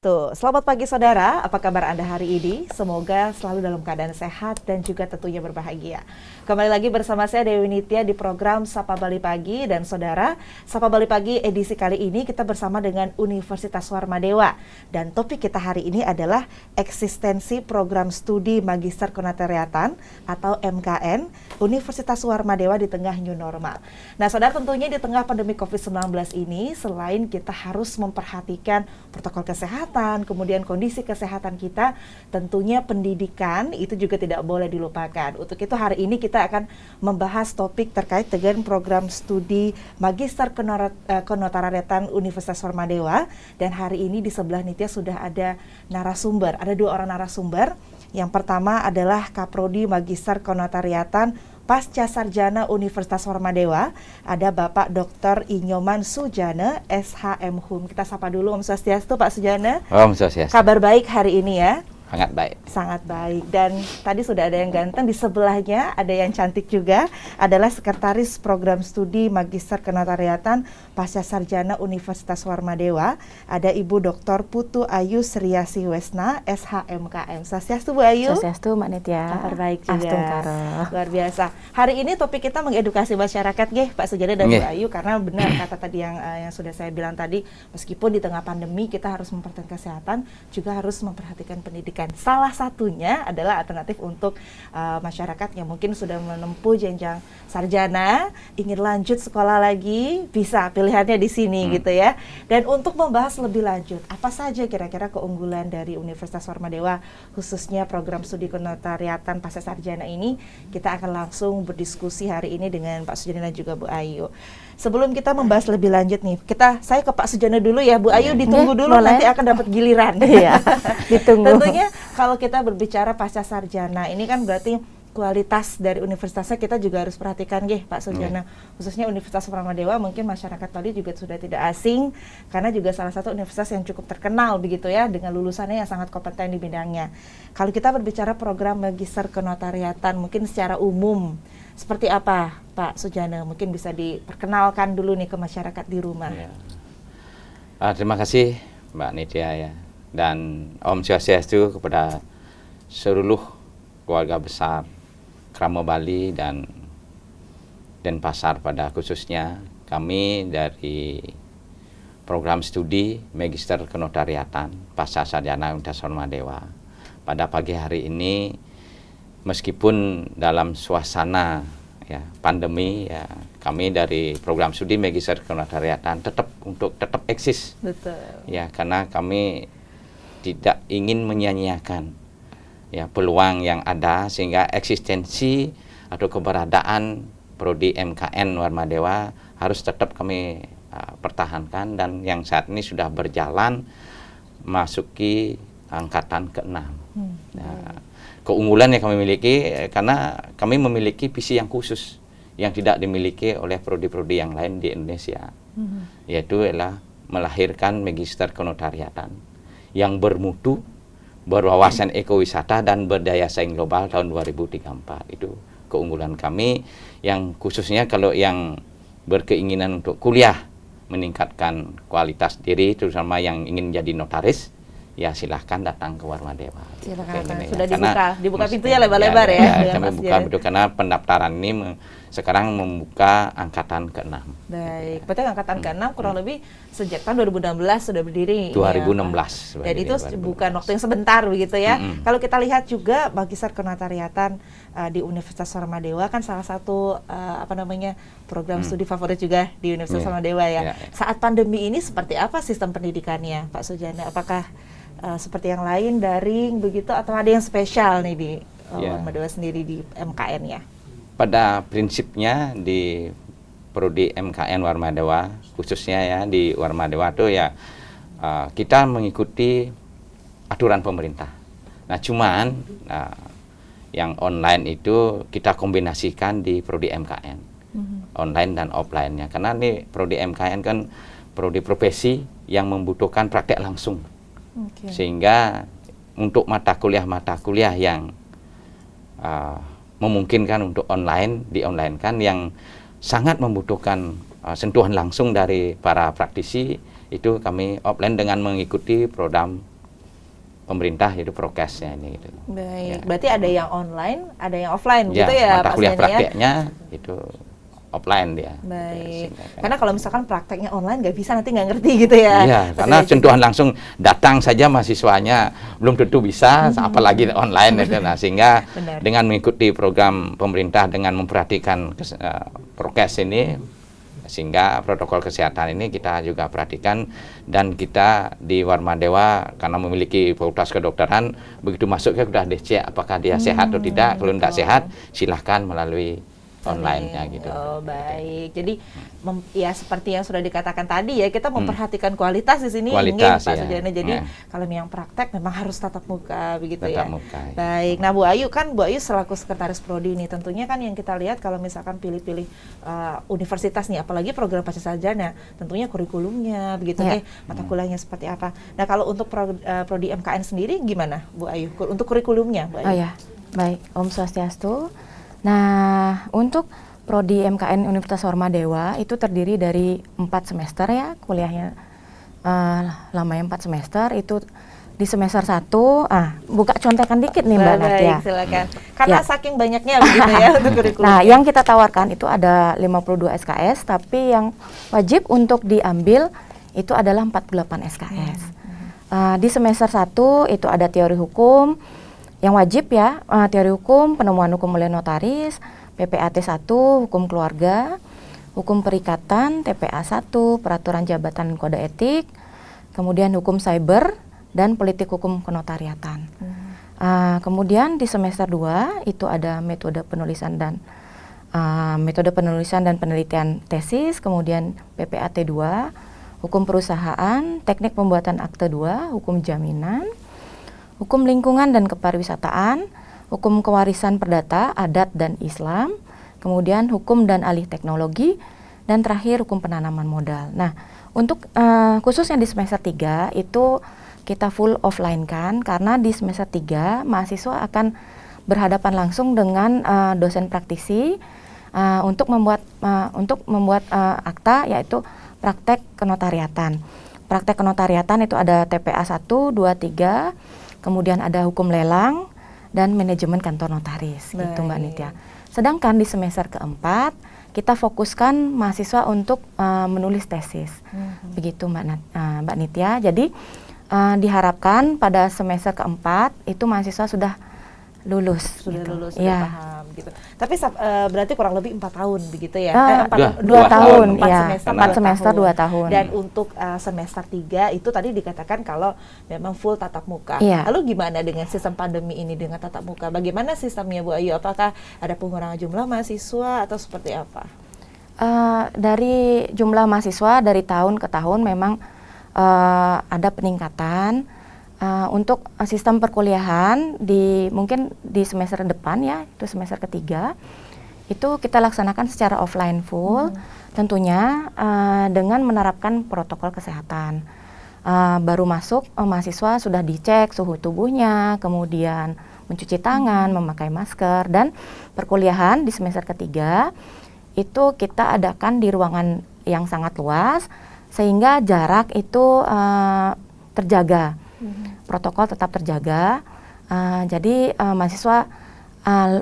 Tuh, selamat pagi saudara, apa kabar Anda hari ini? Semoga selalu dalam keadaan sehat dan juga tentunya berbahagia. Kembali lagi bersama saya Dewi Nitya di program Sapa Bali Pagi. Dan saudara, Sapa Bali Pagi edisi kali ini kita bersama dengan Universitas Warmadewa. Dan topik kita hari ini adalah eksistensi program studi Magister Kenotariatan atau MKN Universitas Warmadewa di tengah new normal. Nah saudara, tentunya di tengah pandemi COVID-19 ini, selain kita harus memperhatikan protokol kesehatan, kemudian kondisi kesehatan kita, tentunya pendidikan itu juga tidak boleh dilupakan. Untuk itu hari ini kita akan membahas topik terkait dengan program studi Magister Kenotariatan Universitas Warmadewa. Dan hari ini di sebelah Nitya sudah ada narasumber, ada dua orang narasumber. Yang pertama adalah Kaprodi Magister Kenotariatan Pasca Sarjana Universitas Warmadewa, ada Bapak Dr. Inyoman Sujana, SHM Hum. Kita sapa dulu, Om Swastiastu Pak Sujana. Om Swastiastu. Kabar baik hari ini ya? Sangat baik. Sangat baik. Dan tadi sudah ada yang ganteng, di sebelahnya ada yang cantik juga, adalah Sekretaris Program Studi Magister Kenotariatan Pasca Sarjana Universitas Warmadewa, ada Ibu Dr. Putu Ayu Sriasi Wesna, SHMKM. Swastiastu Bu Ayu. Swastiastu Mbak Nitya. Kabar baik juga. Astungkara. Luar biasa. Hari ini topik kita mengedukasi masyarakat, Pak Sujana dan Bu Ayu, karena benar kata tadi yang sudah saya bilang tadi, meskipun di tengah pandemi kita harus memperhatikan kesehatan, juga harus memperhatikan pendidikan. Salah satunya adalah alternatif untuk masyarakat yang mungkin sudah menempuh jenjang sarjana, ingin lanjut sekolah lagi, bisa pilihannya di sini gitu ya. Dan untuk membahas lebih lanjut, apa saja kira-kira keunggulan dari Universitas Warmadewa, khususnya program studi kenotariatan pasca sarjana ini, kita akan langsung berdiskusi hari ini dengan Pak Sujana dan juga Bu Ayu. Sebelum kita membahas lebih lanjut nih, saya ke Pak Sujana dulu ya, Bu Ayu ditunggu dulu, nanti akan dapat giliran. Iya, ditunggu. Tentunya kalau kita berbicara pasca sarjana, ini kan berarti kualitas dari universitasnya kita juga harus perhatikan Pak Sujana. Khususnya Universitas Warmadewa, mungkin masyarakat Bali juga sudah tidak asing, karena juga salah satu universitas yang cukup terkenal begitu ya, dengan lulusannya yang sangat kompeten di bidangnya. Kalau kita berbicara program Magister Kenotariatan, mungkin secara umum, seperti apa Pak Sujana? Mungkin bisa diperkenalkan dulu nih ke masyarakat di rumah. Ya. Terima kasih Mbak Nitya ya. Dan Om Swastiastu kepada seluruh keluarga besar Krama Bali dan Denpasar pada khususnya. Kami dari program studi Magister Kenotariatan Pasca Sarjana Universitas Warmadewa, pada pagi hari ini, meskipun dalam suasana ya pandemi ya, kami dari program studi Magister Kenotariatan tetap eksis. Betul. Ya, karena kami tidak ingin menyia-nyiakan ya peluang yang ada, sehingga eksistensi atau keberadaan prodi MKN Warmadewa harus tetap kami pertahankan, dan yang saat ini sudah berjalan masuki angkatan ke-6. Nah, keunggulan yang kami miliki karena kami memiliki visi yang khusus yang tidak dimiliki oleh prodi-prodi yang lain di Indonesia, yaitu adalah melahirkan Magister Kenotariatan yang bermutu, berwawasan ekowisata dan berdaya saing global tahun 2034. Itu keunggulan kami, yang khususnya kalau yang berkeinginan untuk kuliah meningkatkan kualitas diri, terutama yang ingin jadi notaris, ya silahkan datang ke Warmadewa. Silakan, sudah dibuka pintunya lebar-lebar ya. Kami buka betul, karena pendaftaran ini sekarang membuka angkatan ke-6. Baik, berarti angkatan ke-6 kurang lebih sejak tahun 2016 sudah berdiri. 2016. Ya, dan itu bukan waktu yang sebentar begitu ya. Kalau kita lihat juga Magister Kenotariatan di Universitas Warmadewa kan salah satu program studi favorit juga di Universitas Warmadewa ya. Saat pandemi ini seperti apa sistem pendidikannya, Pak Sujana? Apakah seperti yang lain, daring begitu, atau ada yang spesial nih di Warmadewa sendiri di MKN-nya? Pada prinsipnya di prodi MKN Warmadewa, khususnya ya di Warmadewa itu ya kita mengikuti aturan pemerintah. Nah cuman yang online itu kita kombinasikan di prodi MKN, online dan offline-nya, karena ini prodi MKN kan prodi profesi yang membutuhkan praktek langsung. Sehingga untuk mata kuliah yang memungkinkan untuk di-online-kan, yang sangat membutuhkan sentuhan langsung dari para praktisi, itu kami offline dengan mengikuti program pemerintah, yaitu prokesnya ini gitu. Baik, Ya. berarti ada yang online, ada yang offline Ya, gitu ya mata Pak kuliah Seni ya? prakteknya itu offline dia. Baik, Sehingga kan- karena kalau misalkan prakteknya online nggak bisa, nanti nggak ngerti gitu ya. Iya, Pasti karena ada sentuhan langsung datang saja mahasiswanya belum tentu bisa, apalagi online itu. Nah, sehingga Benar. dengan mengikuti program pemerintah dengan memperhatikan prokes ini, sehingga protokol kesehatan ini kita juga perhatikan, dan kita di Warma Dewa karena memiliki fakultas kedokteran, begitu masuknya sudah dicek apakah dia sehat atau tidak. Kalau tidak sehat, silahkan melalui online-nya gitu. Oh, baik. Jadi ya seperti yang sudah dikatakan tadi ya, kita memperhatikan kualitas di sini, Kualitas, Pak ya. Sujono. Jadi Ya. kalau yang praktek memang harus tatap muka begitu Tatap ya. muka, ya. Baik. Nah, Bu Ayu selaku sekretaris prodi ini, tentunya kan yang kita lihat kalau misalkan pilih-pilih universitas nih, apalagi program pasca sarjana, tentunya kurikulumnya begitu Ya. mata kuliahnya seperti apa. Nah, kalau untuk prodi MKN sendiri gimana, Bu Ayu? Untuk kurikulumnya, Bu Ayu? Oh ya, baik. Om Swastiastu. Nah, untuk Prodi MKN Universitas Warma Dewa itu terdiri dari 4 semester ya kuliahnya, lamanya 4 semester. Itu di semester 1, buka contekan dikit nih Mbak Baik, Nadia. silakan. Karena Ya. saking banyaknya begitu ya untuk kurikulum. Nah, yang kita tawarkan itu ada 52 SKS, tapi yang wajib untuk diambil itu adalah 48 SKS. Di semester 1 itu ada teori hukum, yang wajib ya, teori hukum, penemuan hukum oleh notaris, PPAT 1, hukum keluarga, hukum perikatan, TPA 1, peraturan jabatan dan kode etik, kemudian hukum cyber, dan politik hukum kenotariatan. Kemudian di semester 2 itu ada metode penulisan dan penelitian tesis, kemudian PPAT 2, hukum perusahaan, teknik pembuatan akte 2, hukum jaminan, hukum lingkungan dan kepariwisataan, hukum kewarisan perdata, adat dan Islam, kemudian hukum dan alih teknologi, dan terakhir hukum penanaman modal. Nah, untuk khususnya di semester 3 itu kita full offline kan, karena di semester 3 mahasiswa akan berhadapan langsung dengan dosen praktisi untuk membuat akta, yaitu praktek kenotariatan. Praktek kenotariatan itu ada TPA 1, 2, 3, kemudian ada hukum lelang dan manajemen kantor notaris. Gitu Mbak Nitya. Sedangkan di semester keempat kita fokuskan mahasiswa untuk menulis tesis. Begitu Mbak Nitya. Jadi diharapkan pada semester keempat itu mahasiswa sudah lulus. Sudah gitu. lulus, sudah Ya. paham gitu. Tapi berarti kurang lebih 4 tahun begitu ya? 2 dua tahun, tahun, ya. 4 dua semester 2 tahun. Dan untuk semester 3 itu tadi dikatakan kalau memang full tatap muka. Iya. Lalu gimana dengan sistem pandemi ini dengan tatap muka? Bagaimana sistemnya Bu Ayu? Apakah ada pengurangan jumlah mahasiswa atau seperti apa? Dari jumlah mahasiswa dari tahun ke tahun memang ada peningkatan. Untuk sistem perkuliahan mungkin di semester depan ya, itu semester ketiga, itu kita laksanakan secara offline full, tentunya dengan menerapkan protokol kesehatan. Baru masuk mahasiswa sudah dicek suhu tubuhnya, kemudian mencuci tangan, memakai masker, dan perkuliahan di semester ketiga itu kita adakan di ruangan yang sangat luas sehingga jarak itu terjaga. Protokol tetap terjaga, jadi mahasiswa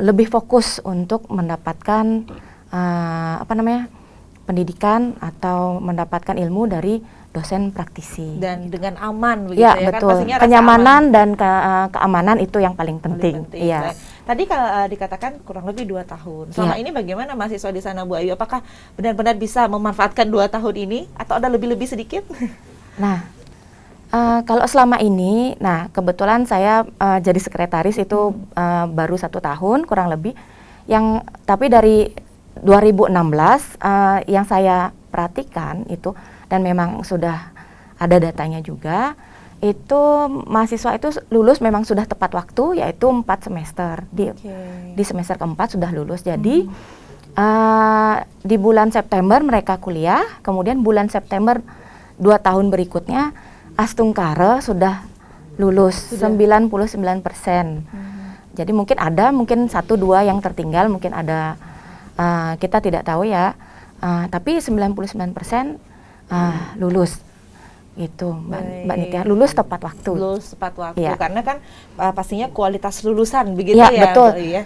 lebih fokus untuk mendapatkan pendidikan atau mendapatkan ilmu dari dosen praktisi. Dan dengan aman begitu Ya, ya, betul. kan pastinya rasa Kenyamanan aman. dan keamanan itu yang paling penting. Iya. Baik. Tadi kalau dikatakan kurang lebih 2 tahun. Selama ini bagaimana mahasiswa di sana Bu Ayu? Apakah benar-benar bisa memanfaatkan 2 tahun ini atau ada lebih-lebih sedikit? Nah, kalau selama ini, kebetulan saya jadi sekretaris itu baru 1 tahun kurang lebih. Tapi dari 2016 yang saya perhatikan itu, dan memang sudah ada datanya juga, itu mahasiswa itu lulus memang sudah tepat waktu, yaitu 4 semester. Di semester keempat sudah lulus. Jadi di bulan September mereka kuliah, kemudian bulan September 2 tahun berikutnya Astungkara sudah lulus 99%. Jadi mungkin 1-2 yang tertinggal, mungkin ada, kita tidak tahu ya, tapi 99% lulus. Gitu, Mbak Baik. Nitya, lulus tepat waktu. Lulus tepat waktu, Iya. karena kan pastinya kualitas lulusan begitu Iya, ya. betul. Ya.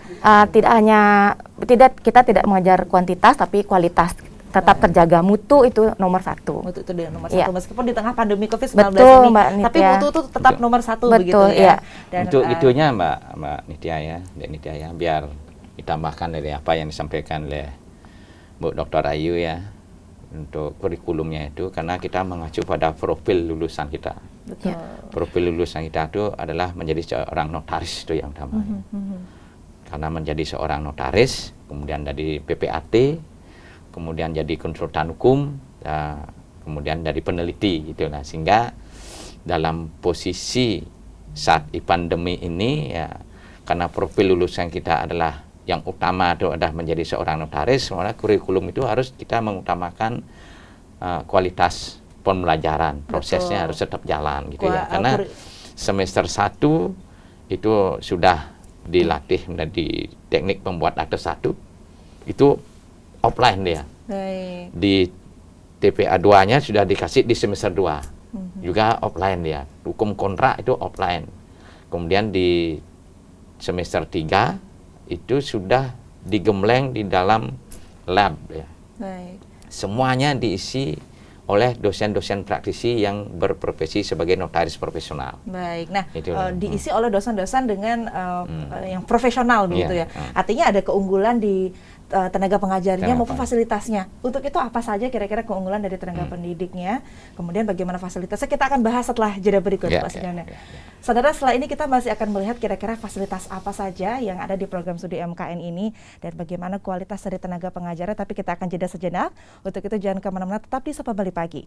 Kita tidak mengajar kuantitas tapi kualitas tetap terjaga, mutu itu nomor satu. Mutu itu nomor Iya. satu, meskipun di tengah pandemi COVID-19 Betul, ini, Mbak tapi Nitya. mutu itu tetap Betul. nomor satu Betul, begitu iya. ya. Dan Untuk itunya Mbak Nitya ya, Dek Nitya ya, biar ditambahkan dari apa yang disampaikan oleh Bu Dr. Ayu ya, untuk kurikulumnya itu, karena kita mengacu pada profil lulusan kita. betul. Profil lulusan kita itu adalah menjadi seorang notaris itu yang utama. Karena menjadi seorang notaris, kemudian dari PPAT, kemudian jadi konsultan hukum, kemudian dari peneliti gitu lah. Sehingga dalam posisi saat pandemi ini ya, karena profil lulusan kita adalah yang utama itu adalah menjadi seorang notaris, maka kurikulum itu harus kita mengutamakan kualitas pembelajaran, prosesnya harus tetap jalan gitu ya. Karena semester 1 itu sudah dilatih menjadi teknik pembuat akte 1, itu offline dia. Baik. Di TPA 2-nya sudah dikasih di semester 2. Juga offline dia. Hukum kontrak itu offline. Kemudian di semester 3 itu sudah digembleng di dalam lab ya. Baik. Semuanya diisi oleh dosen-dosen praktisi yang berprofesi sebagai notaris profesional. Baik, nah Itu. diisi oleh dosen-dosen dengan yang profesional begitu Iya. ya. Artinya ada keunggulan di tenaga pengajarnya Tenaga maupun fasilitasnya. Untuk itu apa saja kira-kira keunggulan dari tenaga pendidiknya? Kemudian bagaimana fasilitasnya? Kita akan bahas setelah jeda berikut, Pak Sujono. Saudara, setelah ini kita masih akan melihat kira-kira fasilitas apa saja yang ada di program studi MKN ini dan bagaimana kualitas dari tenaga pengajarnya. Tapi kita akan jeda sejenak. Untuk itu jangan kemana-mana, tetap di Sapa Bali Pagi.